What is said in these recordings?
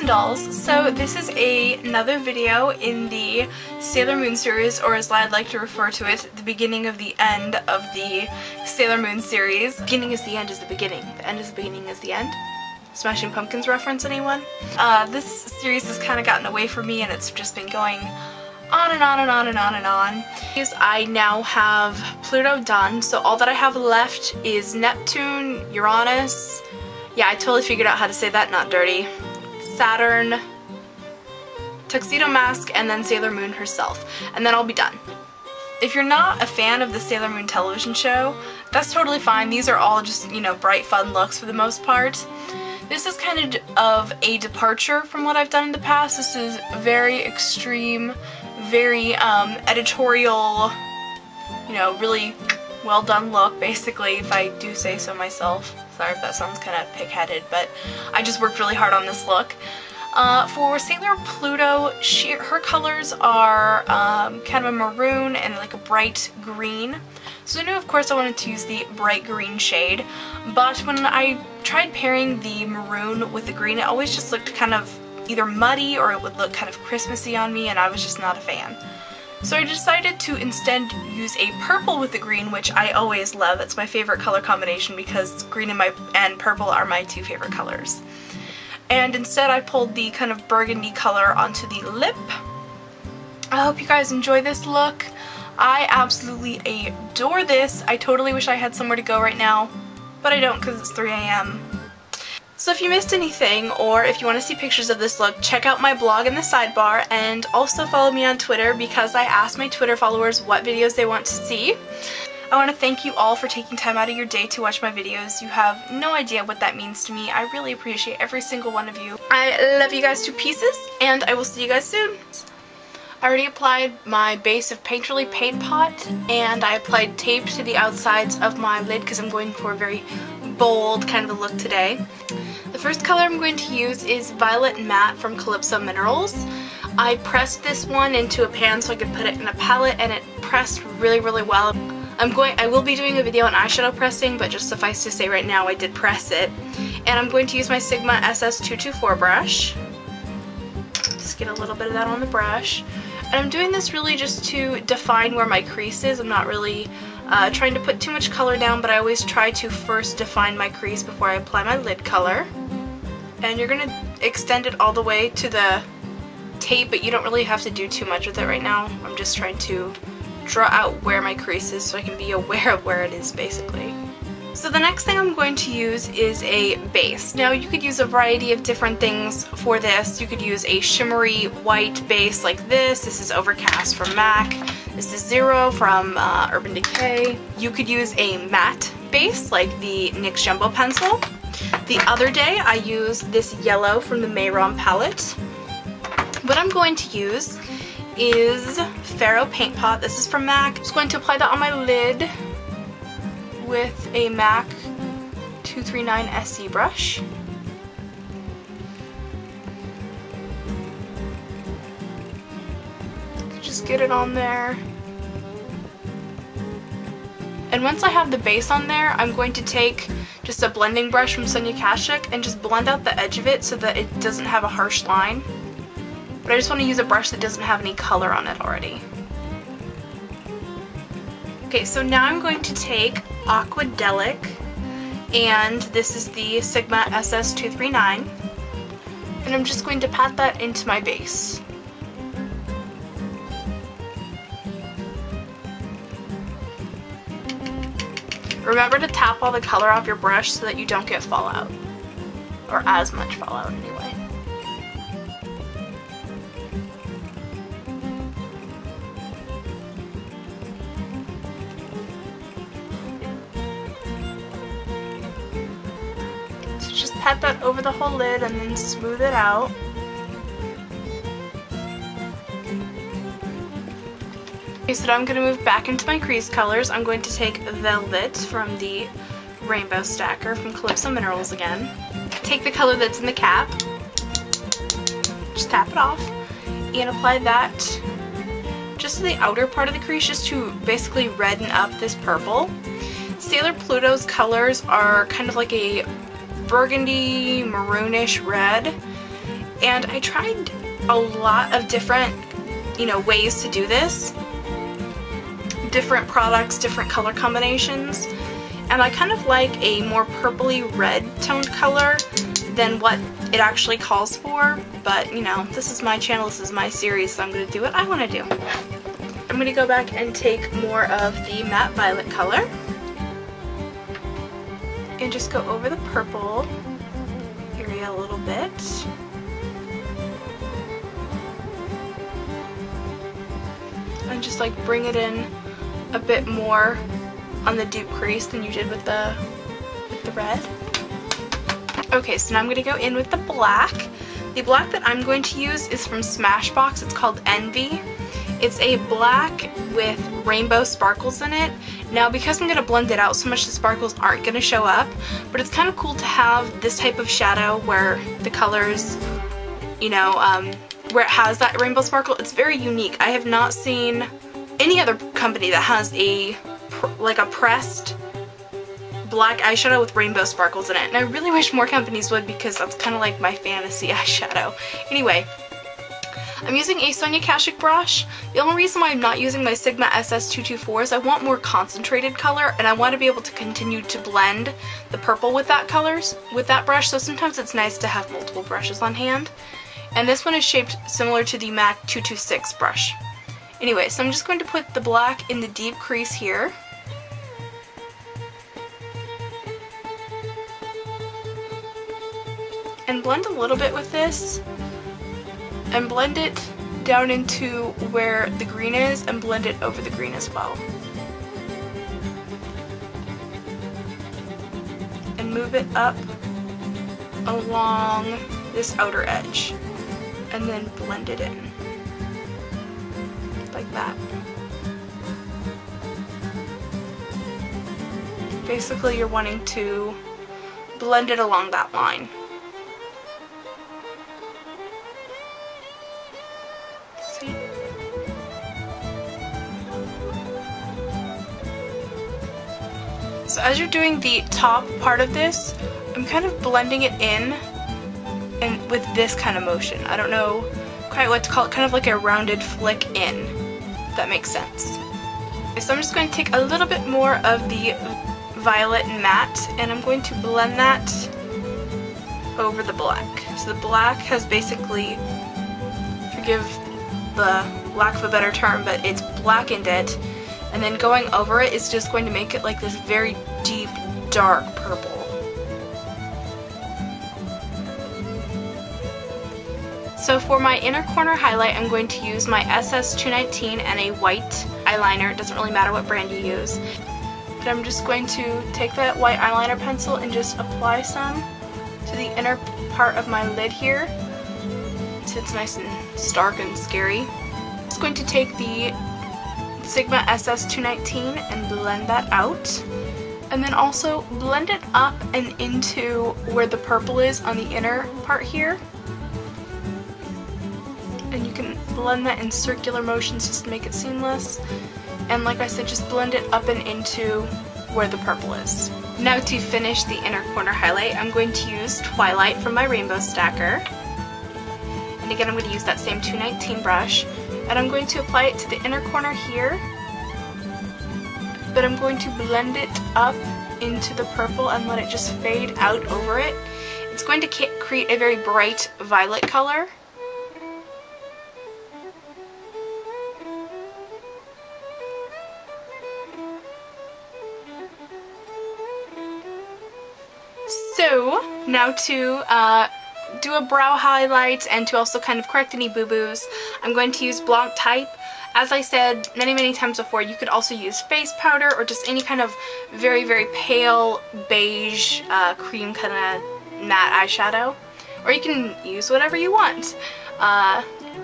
and dolls. So this is another video in the Sailor Moon series, or as I'd like to refer to it, the beginning of the end of the Sailor Moon series. Beginning is the end is the beginning. The end is the beginning is the end. Smashing Pumpkins reference, anyone? This series has kind of gotten away from me and it's just been going on and on and on and on and on. I now have Pluto done, so all that I have left is Neptune, Uranus, yeah, I totally figured out how to say that, not dirty, Saturn, Tuxedo Mask, and then Sailor Moon herself, and then I'll be done. If you're not a fan of the Sailor Moon television show, that's totally fine. These are all just, you know, bright, fun looks for the most part. This is kind of a departure from what I've done in the past. This is very extreme, very editorial, you know, really well done look, basically, if I do say so myself. Sorry if that sounds kind of pig-headed, but I just worked really hard on this look. For Sailor Pluto, her colors are kind of a maroon and like a bright green. So I knew, of course, I wanted to use the bright green shade, but when I tried pairing the maroon with the green, it always just looked kind of either muddy or it would look kind of Christmassy on me, and I was just not a fan. So I decided to instead use a purple with the green, which I always love. That's my favorite color combination because green and purple are my two favorite colors. And instead I pulled the kind of burgundy color onto the lip. I hope you guys enjoy this look. I absolutely adore this. I totally wish I had somewhere to go right now, but I don't because it's 3 a.m. So if you missed anything, or if you want to see pictures of this look, check out my blog in the sidebar, and also follow me on Twitter because I asked my Twitter followers what videos they want to see. I want to thank you all for taking time out of your day to watch my videos. You have no idea what that means to me. I really appreciate every single one of you. I love you guys to pieces, and I will see you guys soon. I already applied my base of Painterly Paint Pot, and I applied tape to the outsides of my lid because I'm going for a very bold kind of a look today. The first color I'm going to use is Violet Matte from Calypso Minerals. I pressed this one into a pan so I could put it in a palette, and it pressed really, really well. I will be doing a video on eyeshadow pressing, but just suffice to say right now I did press it. And I'm going to use my Sigma SS224 brush. Just get a little bit of that on the brush. And I'm doing this really just to define where my crease is. I'm not really trying to put too much color down, but I always try to first define my crease before I apply my lid color. And you're going to extend it all the way to the tape, but you don't really have to do too much with it right now. I'm just trying to draw out where my crease is so I can be aware of where it is, basically. So the next thing I'm going to use is a base. Now you could use a variety of different things for this. You could use a shimmery white base like this. This is Overcast from MAC. This is Zero from Urban Decay. You could use a matte base like the NYX Jumbo Pencil. The other day I used this yellow from the Mayrom palette. What I'm going to use is Pharaoh Paint Pot. This is from MAC. I'm just going to apply that on my lid with a MAC 239 SE brush. Just get it on there. And once I have the base on there, I'm going to take just a blending brush from Sonia Kashuk and just blend out the edge of it so that it doesn't have a harsh line. But I just want to use a brush that doesn't have any color on it already. Okay, so now I'm going to take Aquadelic, and this is the Sigma SS239, and I'm just going to pat that into my base. Remember to tap all the color off your brush so that you don't get fallout, or as much fallout anyway. Just pat that over the whole lid and then smooth it out. Okay, so now I'm going to move back into my crease colors. I'm going to take Velvet from the Rainbow Stacker from Calypso Minerals again. Take the color that's in the cap, just tap it off, and apply that just to the outer part of the crease, just to basically redden up this purple. Sailor Pluto's colors are kind of like a burgundy maroonish red, And I tried a lot of different, you know, ways to do this. Different products, different color combinations. And I kind of like a more purpley red toned color than what it actually calls for. But, you know, this is my channel, this is my series, so I'm going to do what I want to do. I'm going to go back and take more of the matte violet color and just go over the purple area a little bit. And just like bring it in a bit more on the deep crease than you did with the red. Okay, so now I'm going to go in with the black. The black that I'm going to use is from Smashbox. It's called Envy. It's a black with rainbow sparkles in it. Now, because I'm going to blend it out so much the sparkles aren't going to show up, but it's kind of cool to have this type of shadow where the colors, you know, where it has that rainbow sparkle. It's very unique. I have not seen any other company that has a pressed black eyeshadow with rainbow sparkles in it, and I really wish more companies would, because that's kind of like my fantasy eyeshadow. Anyway, I'm using a Sonia Kashuk brush. The only reason why I'm not using my Sigma SS224 is I want more concentrated color, and I want to be able to continue to blend the purple with that brush, so sometimes it's nice to have multiple brushes on hand. And this one is shaped similar to the MAC 226 brush. Anyway, so I'm just going to put the black in the deep crease here. And blend a little bit with this. And blend it down into where the green is, and blend it over the green as well. And move it up along this outer edge. And then blend it in. Like that. Basically, you're wanting to blend it along that line. See? So as you're doing the top part of this, I'm kind of blending it in and with this kind of motion. I don't know quite what to call it, kind of like a rounded flick in, if that makes sense. Okay, so I'm just going to take a little bit more of the violet matte, and I'm going to blend that over the black. So the black has basically, forgive the lack of a better term, but it's blackened it, and then going over it is just going to make it like this very deep, dark purple. So for my inner corner highlight, I'm going to use my SS219 and a white eyeliner. It doesn't really matter what brand you use. But I'm just going to take that white eyeliner pencil and just apply some to the inner part of my lid here, so it's nice and stark and scary. I'm just going to take the Sigma SS219 and blend that out. And then also blend it up and into where the purple is on the inner part here. And you can blend that in circular motions just to make it seamless. And like I said, just blend it up and into where the purple is. Now to finish the inner corner highlight, I'm going to use Twilight from my Rainbow Stacker. And again, I'm going to use that same 219 brush. And I'm going to apply it to the inner corner here. But I'm going to blend it up into the purple and let it just fade out over it. It's going to create a very bright violet color. So now to do a brow highlight and to also kind of correct any boo-boos, I'm going to use Blanc Type. As I said many times before, you could also use face powder or just any kind of very pale beige cream kind of matte eyeshadow, or you can use whatever you want.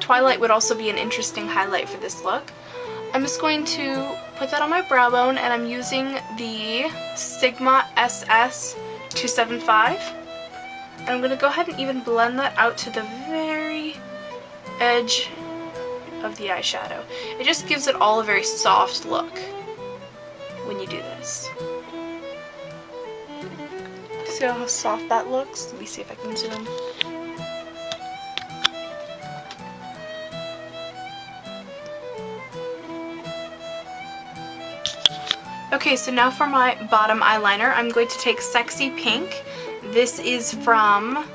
Twilight would also be an interesting highlight for this look. I'm just going to put that on my brow bone, and I'm using the Sigma SS275. And I'm going to go ahead and even blend that out to the very edge of the eyeshadow. It just gives it all a very soft look when you do this. See how soft that looks? Let me see if I can zoom. Okay, so now for my bottom eyeliner, I'm going to take Sexy Pink. This is from,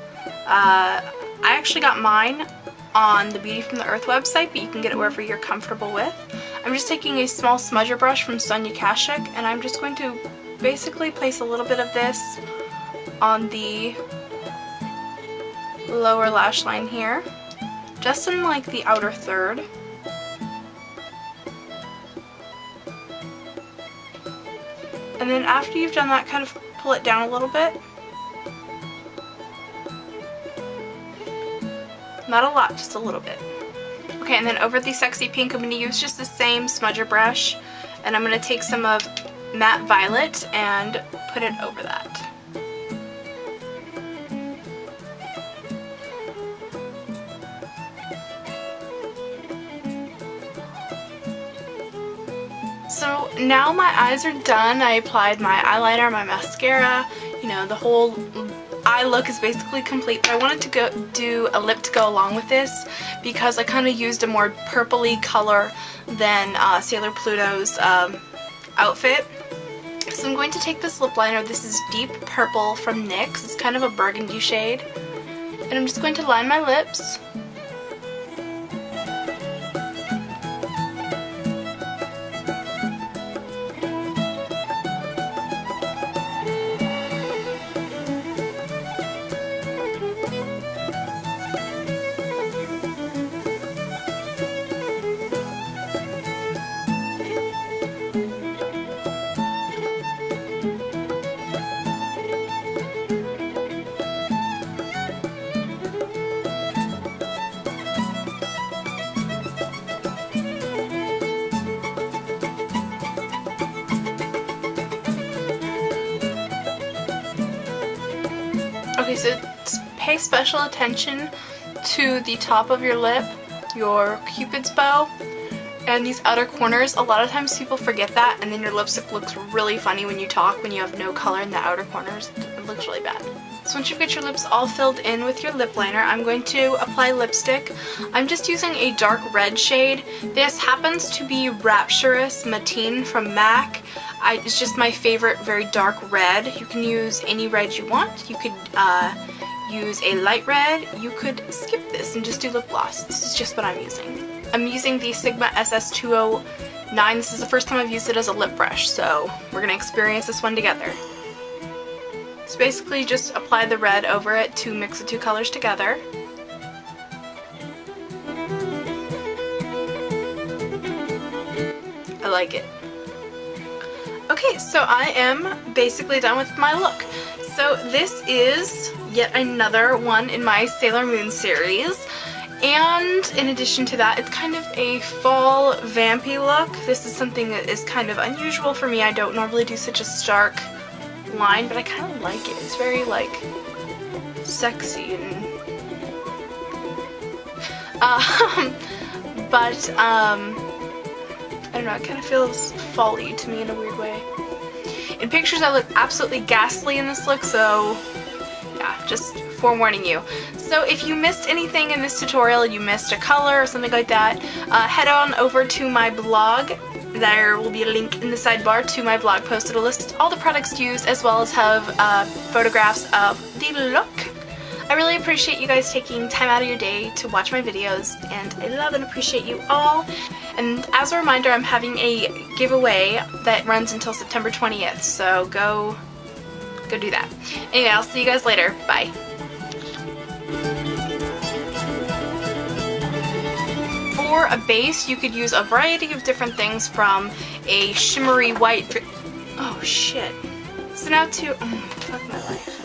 I actually got mine on the Beauty from the Earth website, but you can get it wherever you're comfortable with. I'm just taking a small smudger brush from Sonia Kashuk, and I'm just going to basically place a little bit of this on the lower lash line here, just in like the outer third. And then after you've done that, kind of pull it down a little bit. Not a lot, just a little bit. Okay, and then over the Sexy Pink, I'm going to use just the same smudger brush, and I'm going to take some of Matte Violet and put it over that. So now my eyes are done. I applied my eyeliner, my mascara, you know, the whole eye look is basically complete, but I wanted to do a lip to go along with this because I kind of used a more purpley color than Sailor Pluto's outfit. So I'm going to take this lip liner. This is Deep Purple from NYX. It's kind of a burgundy shade. And I'm just going to line my lips. Okay, so pay special attention to the top of your lip, your Cupid's bow, and these outer corners. A lot of times people forget that, and then your lipstick looks really funny when you talk when you have no color in the outer corners. It looks really bad. So once you've got your lips all filled in with your lip liner, I'm going to apply lipstick. I'm just using a dark red shade. This happens to be Rapturous Mateen from MAC. It's just my favorite very dark red. You can use any red you want. You could use a light red. You could skip this and just do lip gloss. This is just what I'm using. I'm using the Sigma SS209. This is the first time I've used it as a lip brush, so we're going to experience this one together. So basically just apply the red over it to mix the two colors together. I like it. Okay, so I am basically done with my look. So this is yet another one in my Sailor Moon series. And in addition to that, it's kind of a fall vampy look. This is something that is kind of unusual for me. I don't normally do such a stark line, but I kind of like it. It's very, like, sexy and... I don't know, it kind of feels fall-y to me in a weird way. In pictures I look absolutely ghastly in this look, so yeah, just forewarning you. So if you missed anything in this tutorial, you missed a color or something like that, head on over to my blog. There will be a link in the sidebar to my blog post. It'll list all the products used as well as have photographs of the look. I really appreciate you guys taking time out of your day to watch my videos, and I love and appreciate you all. And as a reminder, I'm having a giveaway that runs until September 20th, so go do that. Anyway, I'll see you guys later. Bye. For a base, you could use a variety of different things, from a shimmery white... Oh shit. So now to... fuck my life.